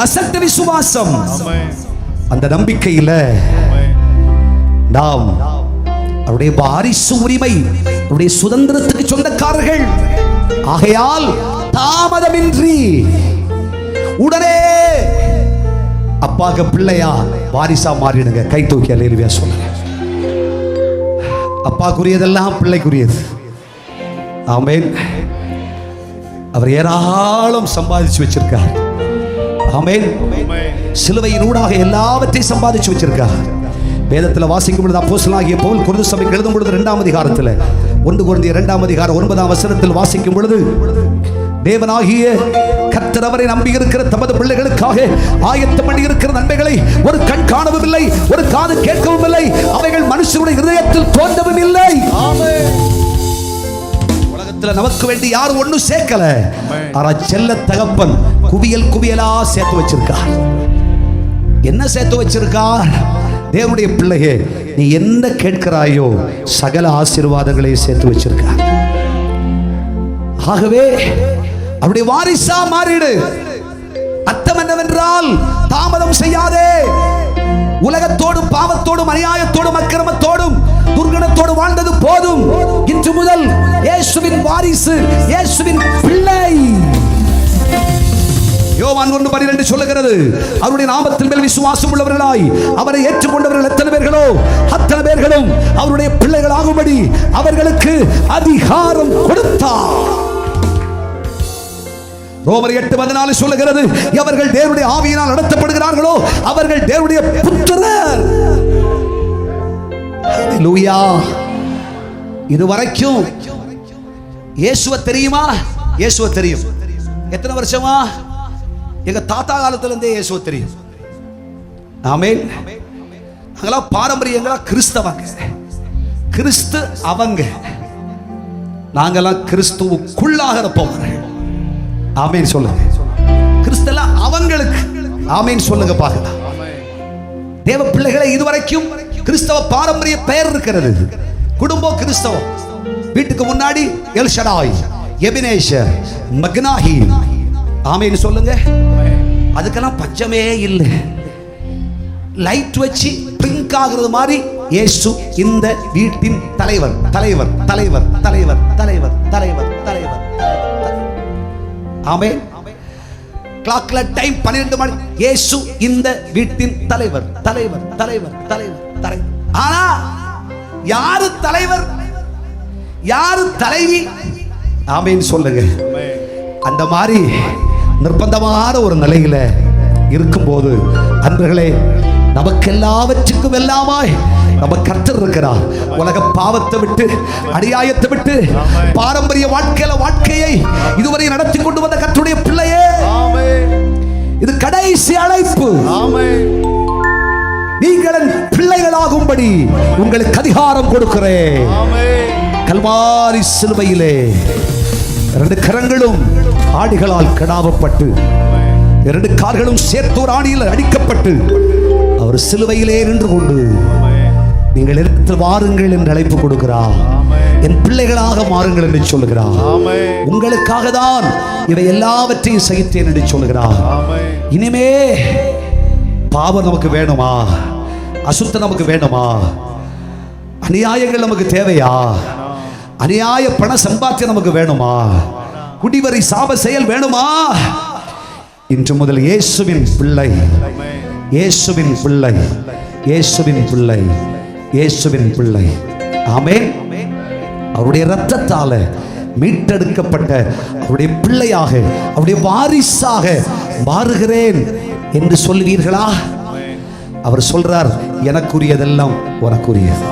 அசட்ட விசுவாசம். அந்த நம்பிக்கையில நாம் அவருடைய வாரிசு உரிமை, அவருடைய சுதந்திரத்துக்கு சொந்தக்காரர்கள். ஆகையால் தாமதமின்றி உடனே அப்பாக்கு பிள்ளையா வாரிசா மாறிடுங்க. கை தூக்கி அல்லேலூயா சொல்லுங்க. அப்பாக்குரியதெல்லாம் பிள்ளைக்குரியது. ஆமென். அவர் ஏராளம் சம்பாதிச்சு வச்சிருக்கார். ஆமென். சிலுவையின் ஊடாக எல்லாவற்றையும் சம்பாதிச்சு வச்சிருக்கார். வேதத்தில் வாசிக்கும் பொழுது அப்போஸ்தலனாகிய பவுல் கொரிந்து சபைக்கு எழுதும் பொழுது 2ஆம் அதிகாரத்தில் 1 கொரிந்தியர் 2ஆம் அதிகாரம் 9ஆம் வசனத்தில் வாசிக்கும் பொழுது, தேவனாகிய கர்த்தர் அவரை நம்பி இருக்கிற தமது பிள்ளைகளுக்காக ஆயத்தம் பண்ணி இருக்கிற நன்மைகளை ஒரு கண் காணவும் இல்லை, ஒரு காது கேட்கவும் இல்லை, அவைகள் மனுஷனுடைய இதயத்தில் தோன்றவும் இல்லை. உலகத்தில் நமக்கு வேண்டி யாரும் ஒன்னும் சேர்க்கல. ஆனா செல்ல தகப்பன் குவியல் குவியலா சேர்த்து வச்சிருக்கார். என்ன சேர்த்து வச்சிருக்கார்? தேவனுடைய பிள்ளையே, நீ என்ன கேட்கிறாயோ சகல ஆசீர்வாதங்களை சேர்த்து வச்சிருக்கார். ஆகவே அவருடைய வாரிசா மாறிடு. அர்த்தம் என்னவென்றால், தாமதம் செய்யாதே. உலகத்தோடும் பாவத்தோடும் அநியாயத்தோடும் அக்கிரமத்தோடும் துர்குணத்தோடு வாழ்ந்தது போதும். இன்று முதல் இயேசுவின் வாரிசு, இயேசுவின் பிள்ளை. யோவான் 1:12 சொல்லுகிறது, அவருடைய நாமத்தின் மேல் விசுவாசம் உள்ளவர்களாய் அவரை ஏற்றுக்கொண்டவர்கள் எத்தனை பேர்களோ அத்தனை பேர்களும் அவருடைய பிள்ளைகள் ஆகும்படி அவர்களுக்கு அதிகாரம் கொடுத்தார். ரோமர் 8:14 சொல்லுகிறது, அவர்கள் தேவனுடைய ஆவியினால் நடத்தப்படுகிறார்களோ அவர்கள் தேவனுடைய புத்திரர். ஹல்லேலூயா. இதுவரைக்கும் இயேசுவை தெரியுமா? இயேசுவை தெரியும். எத்தனை வருஷமா? எங்க தாத்தா காலத்துல இருந்தே இயேசுவை தெரியும். ஆமென். நாங்களாம் பாரம்பரியங்களா கிறிஸ்தவங்க. கிறிஸ்து அவங்க, நாங்கெல்லாம் கிறிஸ்துவுக்குள்ளாக இருப்பவர்கள். ஆமென் சொல்லுங்க. கிறிஸ்தெல்லாம் அவங்களுக்கு. ஆமென் சொல்லுங்க பார்க்கலாம். தேவ பிள்ளைகளை இதுவரைக்கும் கிறிஸ்தவ பாரம்பரிய பெயர் இருக்கிறது. குடும்பம் கிறிஸ்தவம். வீட்டுக்கு முன்னாடி எல் ஷடாய், எபினேஷர், மக்னாஹி. ஆமென் சொல்லுங்க. அதுக்கெல்லாம் பச்சமே இல்லை. லைட் வச்சு பிங்க் ஆகுறது மாதிரி இயேசு இந்த வீட்டின் தலைவர், தலைவர், தலைவர், தலைவர், தலைவர், தலைவர், தலைவர். ஆமென். கிளாக்ல டைம் 12 மணி. இயேசு இந்த வீட்டின் தலைவர், தலைவர், தலைவர், தலைவர், தலைவர். ஆனா யாரு தலைவர், யாரு தலைவி? ஆமென் சொல்லுங்க. அந்த மாதிரி நிர்பந்தமான ஒரு நிலையில இருக்கும்போது, அன்பர்களே, நமக்கு எல்லாவற்றுக்கும் எல்லாமாய் நம்ம கர்த்தர் இருக்கிறார். உலக பாவத்தை விட்டு, அநியாயத்தை விட்டு, பாரம்பரிய வாழ்க்கையை இதுவரை நடத்தி கொண்டு வந்த கர்த்தருடைய பிள்ளையே, இது கடைசி அழைப்பு. நீங்கள் பிள்ளைகளாகும்படி உங்களுக்கு அதிகாரம் கொடுக்கிறேன். கல்வாரி சிலுவையிலே 2 கரங்களும் ஆடிகளால் கடாவப்பட்டு, 2 கால்களும் சேர்த்தோர் ஆணியில் அடிக்கப்பட்டு, அவர் சிலுவையிலே நின்று கொண்டு, நீங்கள் இடத்தில் வாருங்கள் என்று அழைப்பு கொடுக்கிறார். என் பிள்ளைகளாக மாறுங்கள் என்று சொல்லுகிறார். உங்களுக்காக தான் இவை எல்லாவற்றையும் சகித்தேன் என்று சொல்லுகிறார். இனிமே பாவம் நமக்கு வேணுமா? அசுத்தம் நமக்கு வேணுமா? அநியாயங்கள் நமக்கு தேவையா? அநியாய பண சம்பாத்தியம் நமக்கு வேணுமா? குடிவரி சாப செயல் வேணுமா? இன்று முதல் இயேசுவின் பிள்ளை, இயேசுவின் பிள்ளை, இயேசுவின் பிள்ளை, இயேசுவின் பிள்ளை. ஆமென். அவருடைய இரத்தத்தால மீட்டெடுக்கப்பட்ட அவருடைய பிள்ளையாக, அவருடைய வாரிசாக மாறுகிறேன் என்று சொல்வீர்களா? அவர் சொல்றார், எனக்குரியதெல்லாம் உனக்குரியது.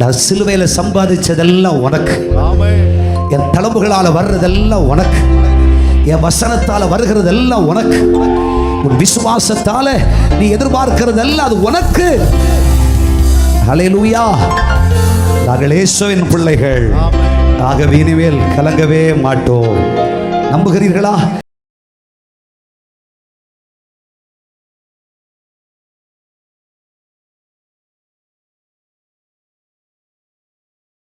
நான் சிலுவையில சம்பாதிச்சதெல்லாம் உனக்கு. என் தளம்புகளால வர்றதெல்லாம் உனக்கு. என் வசனத்தால வருகிறதெல்லாம் உனக்கு. உன் விசுவாசத்தால நீ எதிர்பார்க்கிறதெல்லாம் அது உனக்கு. ஹல்லேலூயா. நாங்கள் இயேசுவின் பிள்ளைகள். ஆகவே இனிமேல் கலங்கவே மாட்டோம். நம்புகிறீர்களா?